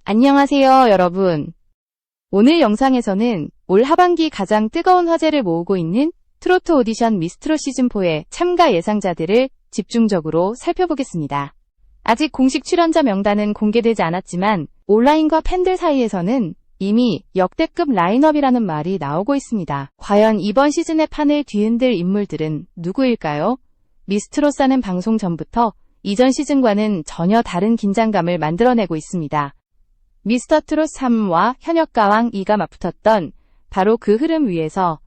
안녕하세요, 여러분. 오늘 영상에서는 올 하반기 가장 뜨거운 화제를 모으고 있는 트로트 오디션 미스트롯 시즌4의 참가 예상자들을 집중적으로 살펴보겠습니다. 아직 공식 출연자 명단은 공개되지 않았지만 온라인과 팬들 사이에서는 이미 역대급 라인업이라는 말이 나오고 있습니다. 과연 이번 시즌의 판을 뒤흔들 인물들은 누구일까요? 미스트롯사는 방송 전부터 이전 시즌과는 전혀 다른 긴장감을 만들어내고 있습니다. 미스터트롯 3와 현역가왕 2가 맞붙었던 바로 그 흐름 위에서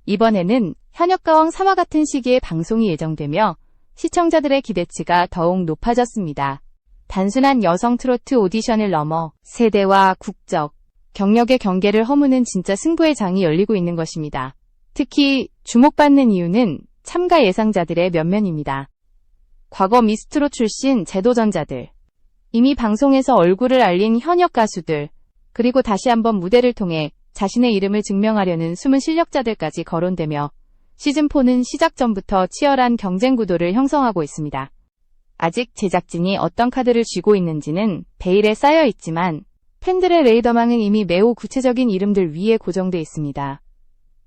이번에는 현역가왕 3와 같은 시기에 방송이 예정되며 시청자들의 기대치가 더욱 높아졌습니다. 단순한 여성 트로트 오디션을 넘어 세대와 국적, 경력의 경계를 허무는 진짜 승부의 장이 열리고 있는 것입니다. 특히 주목받는 이유는 참가 예상자들의 면면입니다. 과거 미스트롯 출신 재도전자들, 이미 방송에서 얼굴을 알린 현역 가수들, 그리고 다시 한번 무대를 통해 자신의 이름을 증명하려는 숨은 실력자들까지 거론되며 시즌4는 시작 전부터 치열한 경쟁 구도를 형성하고 있습니다. 아직 제작진이 어떤 카드를 쥐고 있는지는 베일에 쌓여 있지만 팬들의 레이더망은 이미 매우 구체적인 이름들 위에 고정돼 있습니다.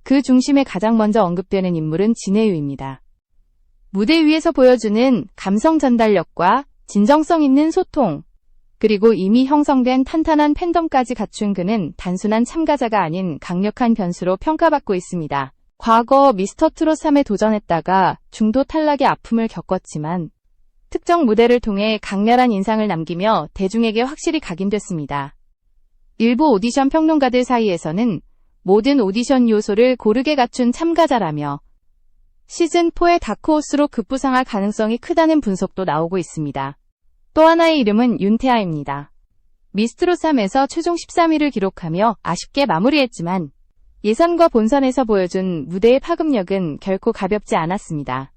그 중심에 가장 먼저 언급되는 인물은 진해유입니다. 무대 위에서 보여주는 감성 전달력과 진정성 있는 소통, 그리고 이미 형성된 탄탄한 팬덤까지 갖춘 그는 단순한 참가자가 아닌 강력한 변수로 평가받고 있습니다. 과거 미스터트롯 3에 도전했다가 중도 탈락의 아픔을 겪었지만 특정 무대를 통해 강렬한 인상을 남기며 대중에게 확실히 각인됐습니다. 일부 오디션 평론가들 사이에서는 모든 오디션 요소를 고르게 갖춘 참가자라며 시즌4의 다크호스로 급부상할 가능성이 크다는 분석도 나오고 있습니다. 또 하나의 이름은 윤태아입니다. 미스트롯 3에서 최종 13위를 기록하며 아쉽게 마무리했지만 예선과 본선에서 보여준 무대의 파급력은 결코 가볍지 않았습니다.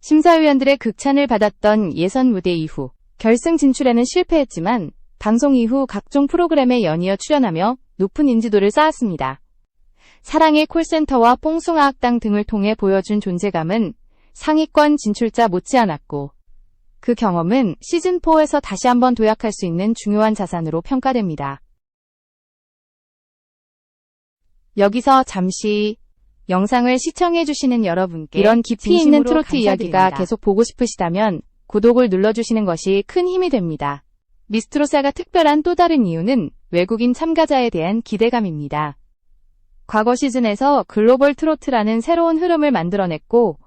심사위원들의 극찬을 받았던 예선 무대 이후 결승 진출에는 실패했지만 방송 이후 각종 프로그램에 연이어 출연하며 높은 인지도를 쌓았습니다. 사랑의 콜센터와 뽕숭아학당 등을 통해 보여준 존재감은 상위권 진출자 못지않았고 그 경험은 시즌4에서 다시 한번 도약할 수 있는 중요한 자산으로 평가됩니다. 여기서 잠시 영상을 시청해주시는 여러분께 이런 깊이 있는 트로트 이야기가 계속 보고 싶으시다면 구독을 눌러주시는 것이 큰 힘이 됩니다. 미스트롯사가 특별한 또 다른 이유는 외국인 참가자에 대한 기대감입니다. 과거 시즌에서 글로벌 트로트라는 새로운 흐름을 만들어냈고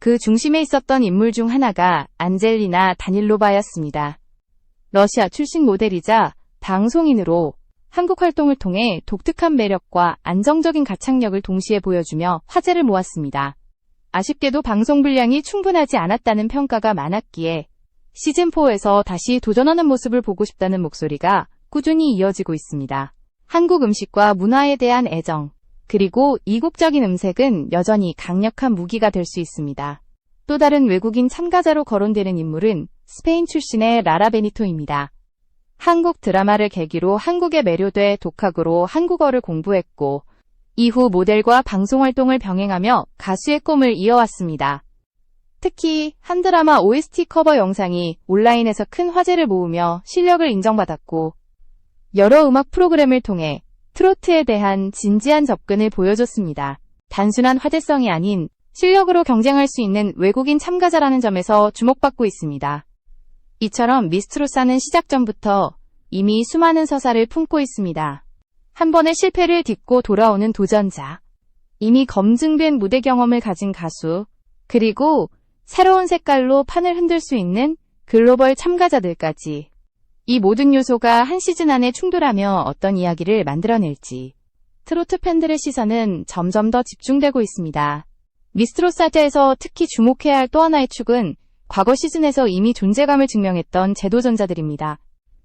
그 중심에 있었던 인물 중 하나가 안젤리나 다닐로바였습니다. 러시아 출신 모델이자 방송인으로 한국 활동을 통해 독특한 매력과 안정적인 가창력을 동시에 보여주며 화제를 모았습니다. 아쉽게도 방송 분량이 충분하지 않았다는 평가가 많았기에 시즌4에서 다시 도전하는 모습을 보고 싶다는 목소리가 꾸준히 이어지고 있습니다. 한국 음식과 문화에 대한 애정, 그리고 이국적인 음색은 여전히 강력한 무기가 될 수 있습니다. 또 다른 외국인 참가자로 거론되는 인물은 스페인 출신의 라라 베니토입니다. 한국 드라마를 계기로 한국에 매료돼 독학으로 한국어를 공부했고 이후 모델과 방송 활동을 병행하며 가수의 꿈을 이어왔습니다. 특히 한 드라마 OST 커버 영상이 온라인에서 큰 화제를 모으며 실력을 인정받았고 여러 음악 프로그램을 통해 트로트에 대한 진지한 접근을 보여줬습니다. 단순한 화제성이 아닌 실력으로 경쟁할 수 있는 외국인 참가자라는 점에서 주목받고 있습니다. 이처럼 미스트롯사는 시작 전부터 이미 수많은 서사를 품고 있습니다. 한 번의 실패를 딛고 돌아오는 도전자, 이미 검증된 무대 경험을 가진 가수, 그리고 새로운 색깔로 판을 흔들 수 있는 글로벌 참가자들까지 이 모든 요소가 한 시즌 안에 충돌하며 어떤 이야기를 만들어낼지 트로트 팬들의 시선은 점점 더 집중되고 있습니다. 미스트롯사에서 특히 주목해야 할 또 하나의 축은 과거 시즌에서 이미 존재감을 증명했던 재도전자들입니다.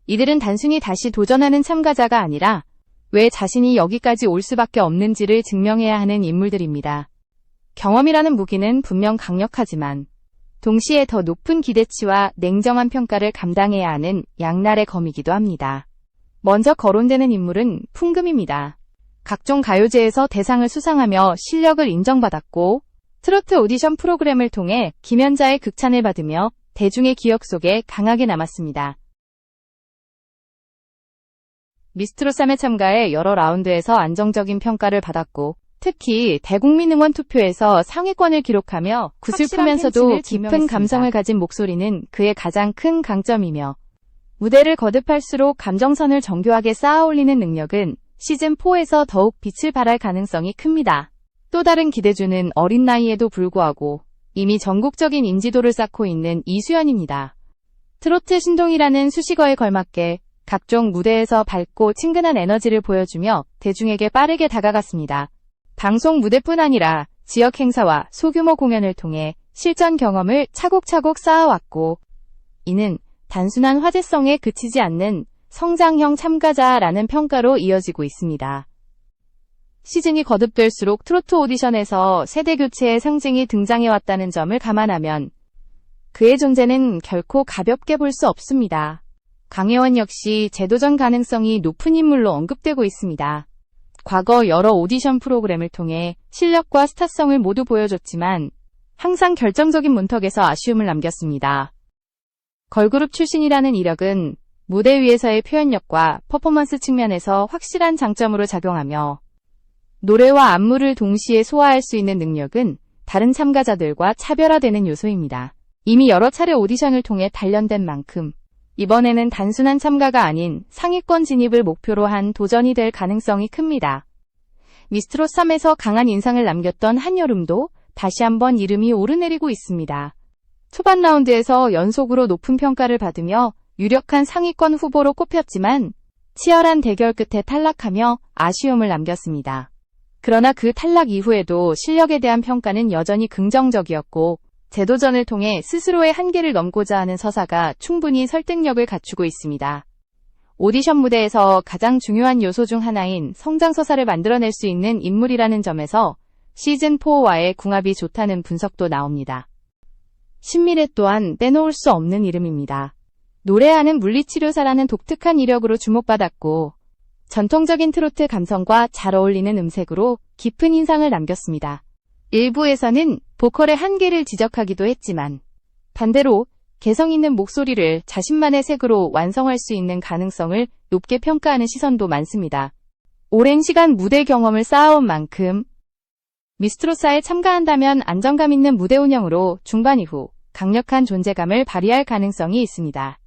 이들은 단순히 다시 도전하는 참가자가 아니라 왜 자신이 여기까지 올 수밖에 없는지를 증명해야 하는 인물들입니다. 경험이라는 무기는 분명 강력하지만 동시에 더 높은 기대치와 냉정한 평가를 감당해야 하는 양날의 검이기도 합니다. 먼저 거론되는 인물은 풍금입니다. 각종 가요제에서 대상을 수상하며 실력을 인정받았고 트로트 오디션 프로그램을 통해 김연자의 극찬을 받으며 대중의 기억 속에 강하게 남았습니다. 미스트롯3에 참가해 여러 라운드에서 안정적인 평가를 받았고 특히 대국민 응원 투표에서 상위권을 기록하며 구슬프면서도 깊은 감성을 가진 목소리는 그의 가장 큰 강점이며 무대를 거듭할수록 감정선을 정교하게 쌓아올리는 능력은 시즌4에서 더욱 빛을 발할 가능성이 큽니다. 또 다른 기대주는 어린 나이에도 불구하고 이미 전국적인 인지도를 쌓고 있는 이수연입니다. 트로트 신동이라는 수식어에 걸맞게 각종 무대에서 밝고 친근한 에너지를 보여주며 대중에게 빠르게 다가갔습니다. 방송 무대뿐 아니라 지역 행사와 소규모 공연을 통해 실전 경험을 차곡차곡 쌓아왔고 이는 단순한 화제성에 그치지 않는 성장형 참가자라는 평가로 이어지고 있습니다. 시즌이 거듭될수록 트로트 오디션에서 세대 교체의 상징이 등장해왔다는 점을 감안하면 그의 존재는 결코 가볍게 볼 수 없습니다. 강혜원 역시 재도전 가능성이 높은 인물로 언급되고 있습니다. 과거 여러 오디션 프로그램을 통해 실력과 스타성을 모두 보여줬지만 항상 결정적인 문턱에서 아쉬움을 남겼습니다. 걸그룹 출신이라는 이력은 무대 위에서의 표현력과 퍼포먼스 측면에서 확실한 장점으로 작용하며 노래와 안무를 동시에 소화할 수 있는 능력은 다른 참가자들과 차별화되는 요소입니다. 이미 여러 차례 오디션을 통해 단련된 만큼 이번에는 단순한 참가가 아닌 상위권 진입을 목표로 한 도전이 될 가능성이 큽니다. 미스트롯3에서 강한 인상을 남겼던 한여름도 다시 한번 이름이 오르내리고 있습니다. 초반 라운드에서 연속으로 높은 평가를 받으며 유력한 상위권 후보로 꼽혔지만 치열한 대결 끝에 탈락하며 아쉬움을 남겼습니다. 그러나 그 탈락 이후에도 실력에 대한 평가는 여전히 긍정적이었고 재도전을 통해 스스로의 한계를 넘고자 하는 서사가 충분히 설득력을 갖추고 있습니다. 오디션 무대에서 가장 중요한 요소 중 하나인 성장서사를 만들어낼 수 있는 인물이라는 점에서 시즌4와의 궁합이 좋다는 분석도 나옵니다. 신미래 또한 빼놓을 수 없는 이름입니다. 노래하는 물리치료사라는 독특한 이력으로 주목받았고 전통적인 트로트 감성과 잘 어울리는 음색으로 깊은 인상을 남겼습니다. 일부에서는 보컬의 한계를 지적하기도 했지만 반대로 개성 있는 목소리를 자신만의 색으로 완성할 수 있는 가능성을 높게 평가하는 시선도 많습니다. 오랜 시간 무대 경험을 쌓아온 만큼 미스트롯사에 참가한다면 안정감 있는 무대 운영으로 중반 이후 강력한 존재감을 발휘할 가능성이 있습니다.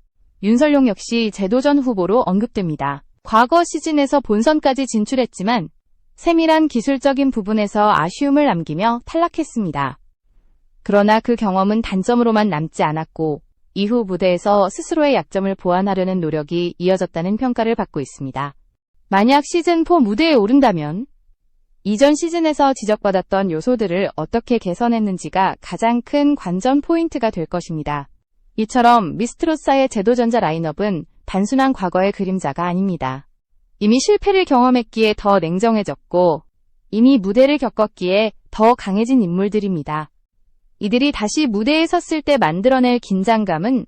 윤설용 역시 재도전 후보로 언급됩니다. 과거 시즌에서 본선까지 진출했지만 세밀한 기술적인 부분에서 아쉬움을 남기며 탈락했습니다. 그러나 그 경험은 단점으로만 남지 않았고 이후 무대에서 스스로의 약점을 보완하려는 노력이 이어졌다는 평가를 받고 있습니다. 만약 시즌4 무대에 오른다면 이전 시즌에서 지적받았던 요소들을 어떻게 개선했는지가 가장 큰 관전 포인트가 될 것입니다. 이처럼 미스트롯사의 재도전자 라인업은 단순한 과거의 그림자가 아닙니다. 이미 실패를 경험했기에 더 냉정해졌고 이미 무대를 겪었기에 더 강해진 인물들입니다. 이들이 다시 무대에 섰을 때 만들어낼 긴장감은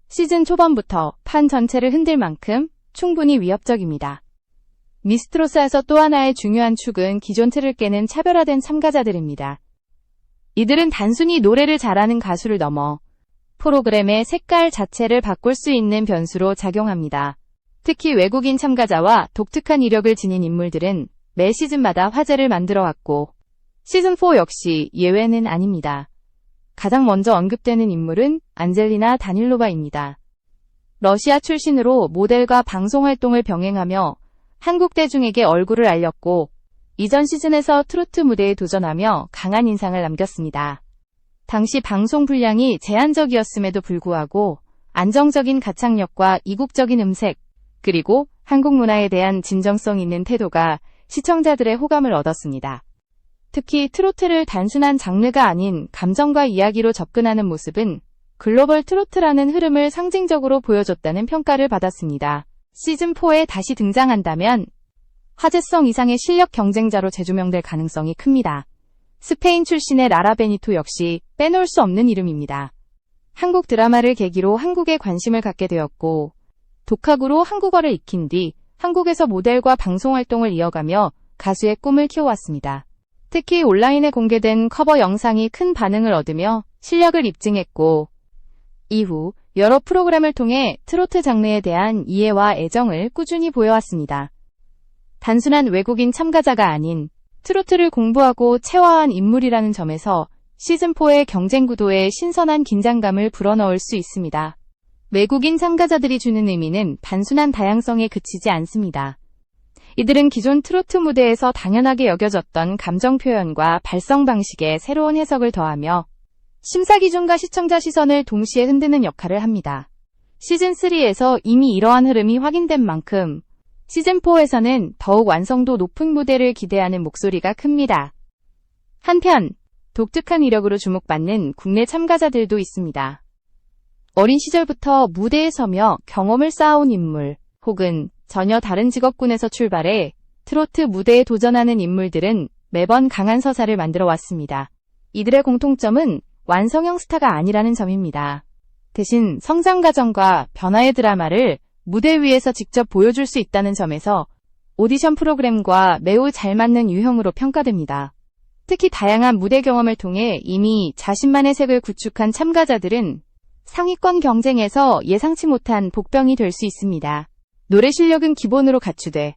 시즌 초반부터 판 전체를 흔들 만큼 충분히 위협적입니다. 미스트롯사에서 또 하나의 중요한 축은 기존 틀을 깨는 차별화된 참가자들입니다. 이들은 단순히 노래를 잘하는 가수를 넘어 프로그램의 색깔 자체를 바꿀 수 있는 변수로 작용합니다. 특히 외국인 참가자와 독특한 이력을 지닌 인물들은 매 시즌마다 화제를 만들어왔고 시즌4 역시 예외는 아닙니다. 가장 먼저 언급되는 인물은 안젤리나 다닐로바입니다. 러시아 출신으로 모델과 방송 활동을 병행하며 한국 대중에게 얼굴을 알렸고 이전 시즌에서 트로트 무대에 도전하며 강한 인상을 남겼습니다. 당시 방송 분량이 제한적이었음에도 불구하고 안정적인 가창력과 이국적인 음색, 그리고 한국 문화에 대한 진정성 있는 태도가 시청자들의 호감을 얻었습니다. 특히 트로트를 단순한 장르가 아닌 감정과 이야기로 접근하는 모습은 글로벌 트로트라는 흐름을 상징적으로 보여줬다는 평가를 받았습니다. 시즌4에 다시 등장한다면 화제성 이상의 실력 경쟁자로 재조명될 가능성이 큽니다. 스페인 출신의 라라 베니토 역시 빼놓을 수 없는 이름입니다. 한국 드라마를 계기로 한국에 관심을 갖게 되었고 독학으로 한국어를 익힌 뒤 한국에서 모델과 방송 활동을 이어가며 가수의 꿈을 키워왔습니다. 특히 온라인에 공개된 커버 영상이 큰 반응을 얻으며 실력을 입증했고 이후 여러 프로그램을 통해 트로트 장르에 대한 이해와 애정을 꾸준히 보여왔습니다. 단순한 외국인 참가자가 아닌 트로트를 공부하고 체화한 인물이라는 점에서 시즌4의 경쟁 구도에 신선한 긴장감을 불어넣을 수 있습니다. 외국인 참가자들이 주는 의미는 단순한 다양성에 그치지 않습니다. 이들은 기존 트로트 무대에서 당연하게 여겨졌던 감정 표현과 발성 방식에 새로운 해석을 더하며 심사 기준과 시청자 시선을 동시에 흔드는 역할을 합니다. 시즌3에서 이미 이러한 흐름이 확인된 만큼 시즌4에서는 더욱 완성도 높은 무대를 기대하는 목소리가 큽니다. 한편 독특한 이력으로 주목받는 국내 참가자들도 있습니다. 어린 시절부터 무대에 서며 경험을 쌓아온 인물, 혹은 전혀 다른 직업군에서 출발해 트로트 무대에 도전하는 인물들은 매번 강한 서사를 만들어 왔습니다. 이들의 공통점은 완성형 스타가 아니라는 점입니다. 대신 성장 과정과 변화의 드라마를 무대 위에서 직접 보여줄 수 있다는 점에서 오디션 프로그램과 매우 잘 맞는 유형으로 평가됩니다. 특히 다양한 무대 경험을 통해 이미 자신만의 색을 구축한 참가자들은 상위권 경쟁에서 예상치 못한 복병이 될 수 있습니다. 노래 실력은 기본으로 갖추되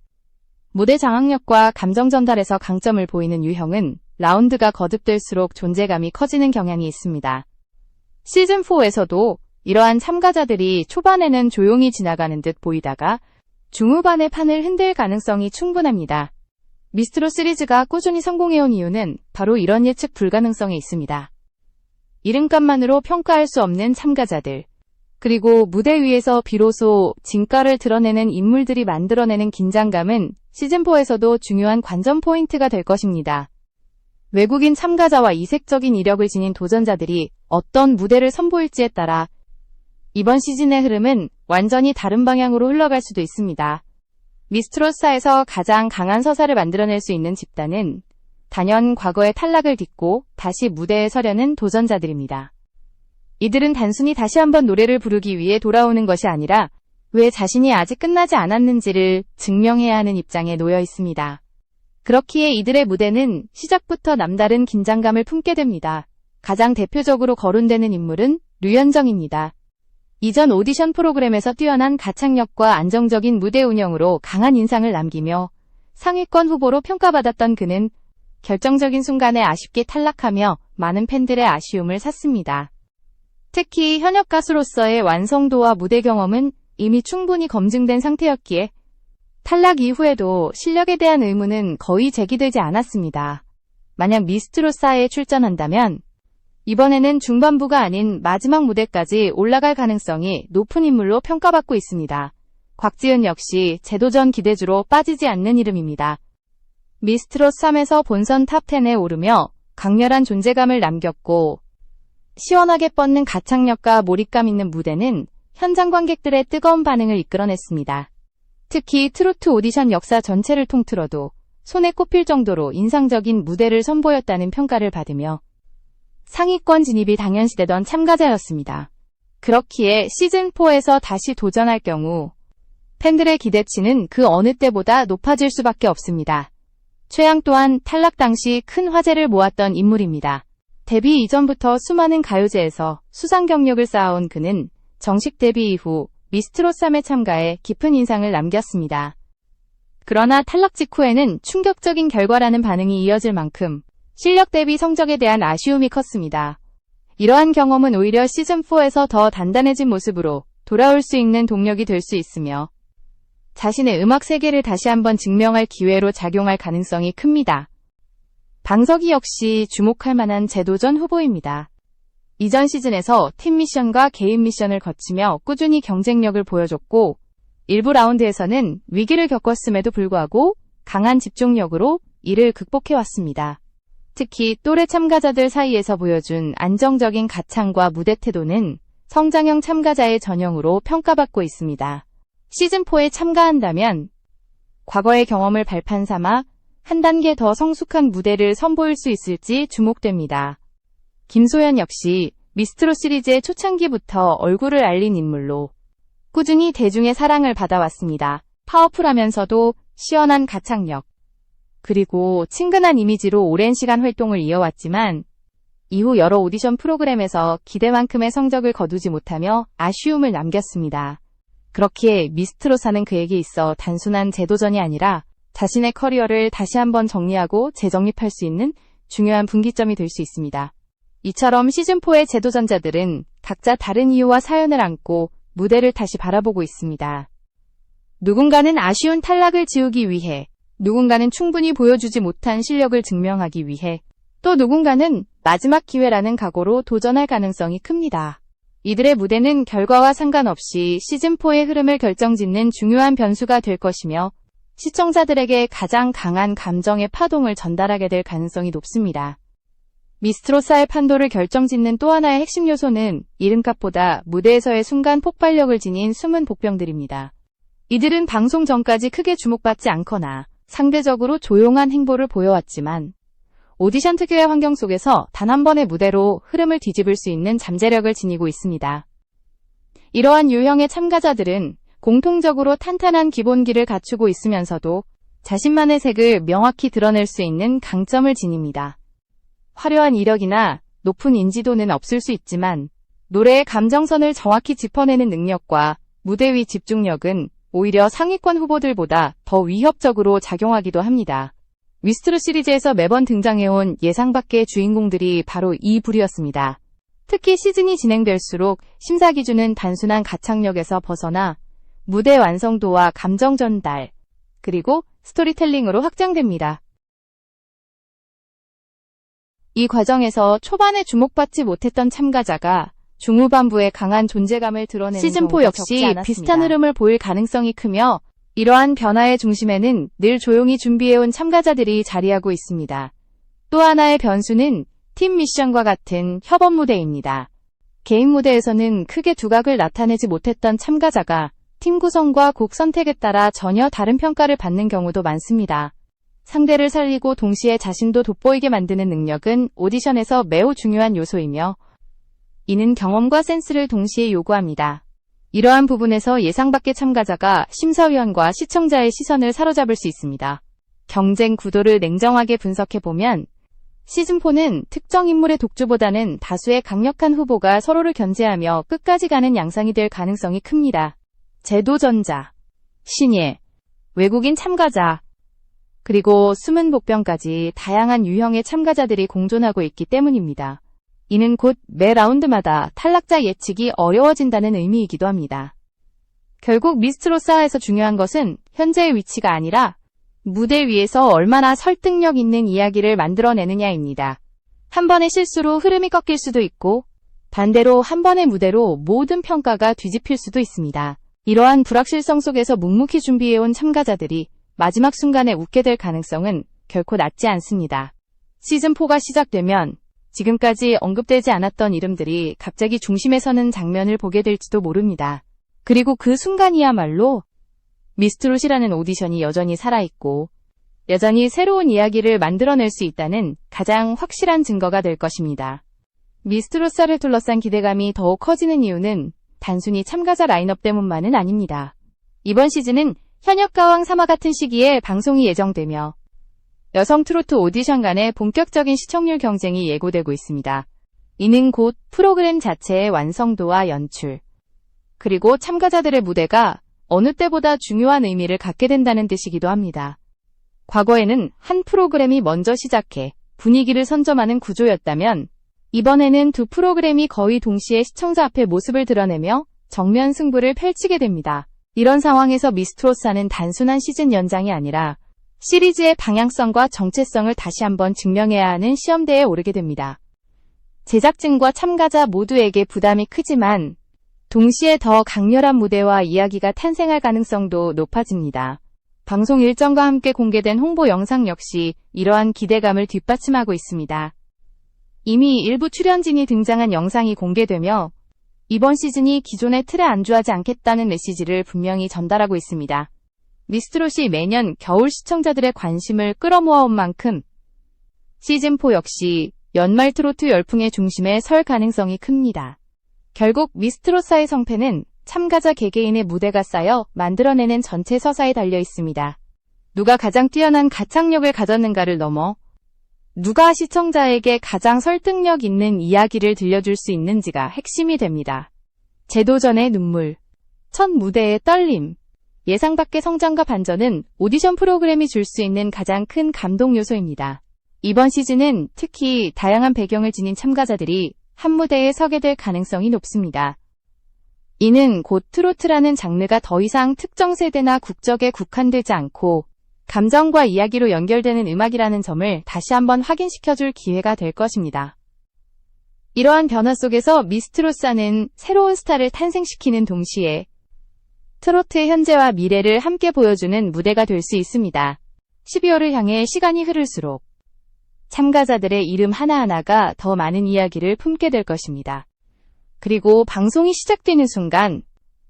무대 장악력과 감정 전달에서 강점을 보이는 유형은 라운드가 거듭될수록 존재감이 커지는 경향이 있습니다. 시즌4에서도 이러한 참가자들이 초반에는 조용히 지나가는 듯 보이다가 중후반에 판을 흔들 가능성이 충분합니다. 미스트롯 시리즈가 꾸준히 성공해온 이유는 바로 이런 예측 불가능성에 있습니다. 이름값만으로 평가할 수 없는 참가자들, 그리고 무대 위에서 비로소 진가를 드러내는 인물들이 만들어내는 긴장감은 시즌4에서도 중요한 관전 포인트가 될 것입니다. 외국인 참가자와 이색적인 이력을 지닌 도전자들이 어떤 무대를 선보일지에 따라 이번 시즌의 흐름은 완전히 다른 방향으로 흘러갈 수도 있습니다. 미스트롯사에서 가장 강한 서사를 만들어낼 수 있는 집단은 단연 과거의 탈락을 딛고 다시 무대에 서려는 도전자들입니다. 이들은 단순히 다시 한번 노래를 부르기 위해 돌아오는 것이 아니라 왜 자신이 아직 끝나지 않았는지를 증명해야 하는 입장에 놓여 있습니다. 그렇기에 이들의 무대는 시작부터 남다른 긴장감을 품게 됩니다. 가장 대표적으로 거론되는 인물은 류현정입니다. 이전 오디션 프로그램에서 뛰어난 가창력과 안정적인 무대 운영으로 강한 인상을 남기며 상위권 후보로 평가받았던 그는 결정적인 순간에 아쉽게 탈락하며 많은 팬들의 아쉬움을 샀습니다. 특히 현역 가수로서의 완성도와 무대 경험은 이미 충분히 검증된 상태였기에 탈락 이후에도 실력에 대한 의문은 거의 제기되지 않았습니다. 만약 미스트롯사에 출전한다면 이번에는 중반부가 아닌 마지막 무대까지 올라갈 가능성이 높은 인물로 평가받고 있습니다. 곽지은 역시 재도전 기대주로 빠지지 않는 이름입니다. 미스트롯 3에서 본선 탑10에 오르며 강렬한 존재감을 남겼고 시원하게 뻗는 가창력과 몰입감 있는 무대는 현장 관객들의 뜨거운 반응을 이끌어냈습니다. 특히 트로트 오디션 역사 전체를 통틀어도 손에 꼽힐 정도로 인상적인 무대를 선보였다는 평가를 받으며 상위권 진입이 당연시되던 참가자였습니다. 그렇기에 시즌4에서 다시 도전할 경우 팬들의 기대치는 그 어느 때보다 높아질 수밖에 없습니다. 최양 또한 탈락 당시 큰 화제를 모았던 인물입니다. 데뷔 이전부터 수많은 가요제에서 수상 경력을 쌓아온 그는 정식 데뷔 이후 미스트롯 3에 참가해 깊은 인상을 남겼습니다. 그러나 탈락 직후에는 충격적인 결과라는 반응이 이어질 만큼 실력 대비 성적에 대한 아쉬움이 컸습니다. 이러한 경험은 오히려 시즌4에서 더 단단해진 모습으로 돌아올 수 있는 동력이 될 수 있으며 자신의 음악 세계를 다시 한번 증명할 기회로 작용할 가능성이 큽니다. 방석이 역시 주목할 만한 재도전 후보입니다. 이전 시즌에서 팀 미션과 개인 미션을 거치며 꾸준히 경쟁력을 보여줬고 일부 라운드에서는 위기를 겪었음에도 불구하고 강한 집중력으로 이를 극복해왔습니다. 특히 또래 참가자들 사이에서 보여준 안정적인 가창과 무대 태도는 성장형 참가자의 전형으로 평가받고 있습니다. 시즌4에 참가한다면 과거의 경험을 발판 삼아 한 단계 더 성숙한 무대를 선보일 수 있을지 주목됩니다. 김소연 역시 미스트롯 시리즈의 초창기부터 얼굴을 알린 인물로 꾸준히 대중의 사랑을 받아왔습니다. 파워풀하면서도 시원한 가창력, 그리고 친근한 이미지로 오랜 시간 활동을 이어왔지만 이후 여러 오디션 프로그램에서 기대만큼의 성적을 거두지 못하며 아쉬움을 남겼습니다. 그렇기에 미스트롯사는 그에게 있어 단순한 재도전이 아니라 자신의 커리어를 다시 한번 정리하고 재정립할 수 있는 중요한 분기점이 될 수 있습니다. 이처럼 시즌4의 재도전자들은 각자 다른 이유와 사연을 안고 무대를 다시 바라보고 있습니다. 누군가는 아쉬운 탈락을 지우기 위해, 누군가는 충분히 보여주지 못한 실력을 증명하기 위해, 또 누군가는 마지막 기회라는 각오로 도전할 가능성이 큽니다. 이들의 무대는 결과와 상관없이 시즌4의 흐름을 결정짓는 중요한 변수가 될 것이며 시청자들에게 가장 강한 감정의 파동을 전달하게 될 가능성이 높습니다. 미스트롯사의 판도를 결정짓는 또 하나의 핵심 요소는 이름값보다 무대에서의 순간 폭발력을 지닌 숨은 복병들입니다. 이들은 방송 전까지 크게 주목받지 않거나 상대적으로 조용한 행보를 보여왔지만 오디션 특유의 환경 속에서 단 한 번의 무대로 흐름을 뒤집을 수 있는 잠재력을 지니고 있습니다. 이러한 유형의 참가자들은 공통적으로 탄탄한 기본기를 갖추고 있으면서도 자신만의 색을 명확히 드러낼 수 있는 강점을 지닙니다. 화려한 이력이나 높은 인지도는 없을 수 있지만 노래의 감정선을 정확히 짚어내는 능력과 무대 위 집중력은 오히려 상위권 후보들보다 더 위협적으로 작용하기도 합니다. 미스트롯 시리즈에서 매번 등장해온 예상 밖의 주인공들이 바로 이 부류였습니다. 특히 시즌이 진행될수록 심사 기준은 단순한 가창력에서 벗어나 무대 완성도와 감정 전달, 그리고 스토리텔링으로 확장됩니다. 이 과정에서 초반에 주목받지 못했던 참가자가 중후반부에 강한 존재감을 드러내는 시즌4 역시 비슷한 흐름을 보일 가능성이 크며 이러한 변화의 중심에는 늘 조용히 준비해온 참가자들이 자리하고 있습니다. 또 하나의 변수는 팀 미션과 같은 협업 무대입니다. 개인 무대에서는 크게 두각을 나타내지 못했던 참가자가 팀 구성과 곡 선택에 따라 전혀 다른 평가를 받는 경우도 많습니다. 상대를 살리고 동시에 자신도 돋보이게 만드는 능력은 오디션에서 매우 중요한 요소이며 이는 경험과 센스를 동시에 요구합니다. 이러한 부분에서 예상 밖의 참가자가 심사위원과 시청자의 시선을 사로잡을 수 있습니다. 경쟁 구도를 냉정하게 분석해보면 시즌4는 특정 인물의 독주보다는 다수의 강력한 후보가 서로를 견제하며 끝까지 가는 양상이 될 가능성이 큽니다. 재도전자, 신예, 외국인 참가자, 그리고 숨은 복병까지 다양한 유형의 참가자들이 공존하고 있기 때문입니다. 이는 곧 매 라운드마다 탈락자 예측이 어려워진다는 의미이기도 합니다. 결국 미스트롯사에서 중요한 것은 현재의 위치가 아니라 무대 위에서 얼마나 설득력 있는 이야기를 만들어내느냐입니다. 한 번의 실수로 흐름이 꺾일 수도 있고 반대로 한 번의 무대로 모든 평가가 뒤집힐 수도 있습니다. 이러한 불확실성 속에서 묵묵히 준비해온 참가자들이 마지막 순간에 웃게 될 가능성은 결코 낮지 않습니다. 시즌4가 시작되면 지금까지 언급되지 않았던 이름들이 갑자기 중심에 서는 장면을 보게 될지도 모릅니다. 그리고 그 순간이야말로 미스트롯이라는 오디션이 여전히 살아있고 여전히 새로운 이야기를 만들어낼 수 있다는 가장 확실한 증거가 될 것입니다. 미스트롯사를 둘러싼 기대감이 더욱 커지는 이유는 단순히 참가자 라인업 때문만은 아닙니다. 이번 시즌은 현역 가왕 3화 같은 시기에 방송이 예정되며 여성 트로트 오디션 간의 본격적인 시청률 경쟁이 예고되고 있습니다. 이는 곧 프로그램 자체의 완성도와 연출, 그리고 참가자들의 무대가 어느 때보다 중요한 의미를 갖게 된다는 뜻이기도 합니다. 과거에는 한 프로그램이 먼저 시작해 분위기를 선점하는 구조였다면 이번에는 두 프로그램이 거의 동시에 시청자 앞에 모습을 드러내며 정면 승부를 펼치게 됩니다. 이런 상황에서 미스트롯사는 단순한 시즌 연장이 아니라 시리즈의 방향성과 정체성을 다시 한번 증명해야 하는 시험대에 오르게 됩니다. 제작진과 참가자 모두에게 부담이 크지만 동시에 더 강렬한 무대와 이야기가 탄생할 가능성도 높아집니다. 방송 일정과 함께 공개된 홍보 영상 역시 이러한 기대감을 뒷받침하고 있습니다. 이미 일부 출연진이 등장한 영상이 공개되며 이번 시즌이 기존의 틀에 안주하지 않겠다는 메시지를 분명히 전달하고 있습니다. 미스트롯이 매년 겨울 시청자들의 관심을 끌어모아온 만큼 시즌4 역시 연말 트로트 열풍의 중심에 설 가능성이 큽니다. 결국 미스트롯사의 성패는 참가자 개개인의 무대가 쌓여 만들어내는 전체 서사에 달려 있습니다. 누가 가장 뛰어난 가창력을 가졌는가를 넘어 누가 시청자에게 가장 설득력 있는 이야기를 들려줄 수 있는지가 핵심이 됩니다. 재도전의 눈물, 첫 무대의 떨림, 예상 밖의 성장과 반전은 오디션 프로그램이 줄 수 있는 가장 큰 감동 요소입니다. 이번 시즌은 특히 다양한 배경을 지닌 참가자들이 한 무대에 서게 될 가능성이 높습니다. 이는 곧 트로트라는 장르가 더 이상 특정 세대나 국적에 국한되지 않고 감정과 이야기로 연결되는 음악이라는 점을 다시 한번 확인시켜줄 기회가 될 것입니다. 이러한 변화 속에서 미스트로사는 새로운 스타를 탄생시키는 동시에 트로트의 현재와 미래를 함께 보여주는 무대가 될 수 있습니다. 12월을 향해 시간이 흐를수록 참가자들의 이름 하나하나가 더 많은 이야기를 품게 될 것입니다. 그리고 방송이 시작되는 순간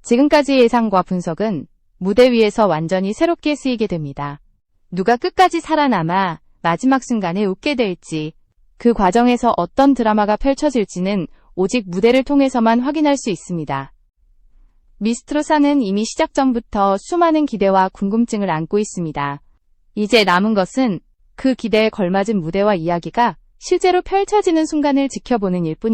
지금까지의 예상과 분석은 무대 위에서 완전히 새롭게 쓰이게 됩니다. 누가 끝까지 살아남아 마지막 순간에 웃게 될지, 그 과정에서 어떤 드라마가 펼쳐질지는 오직 무대를 통해서만 확인할 수 있습니다. 미스트로사는 이미 시작 전부터 수많은 기대와 궁금증을 안고 있습니다. 이제 남은 것은 그 기대에 걸맞은 무대와 이야기가 실제로 펼쳐지는 순간을 지켜보는 일뿐입니다.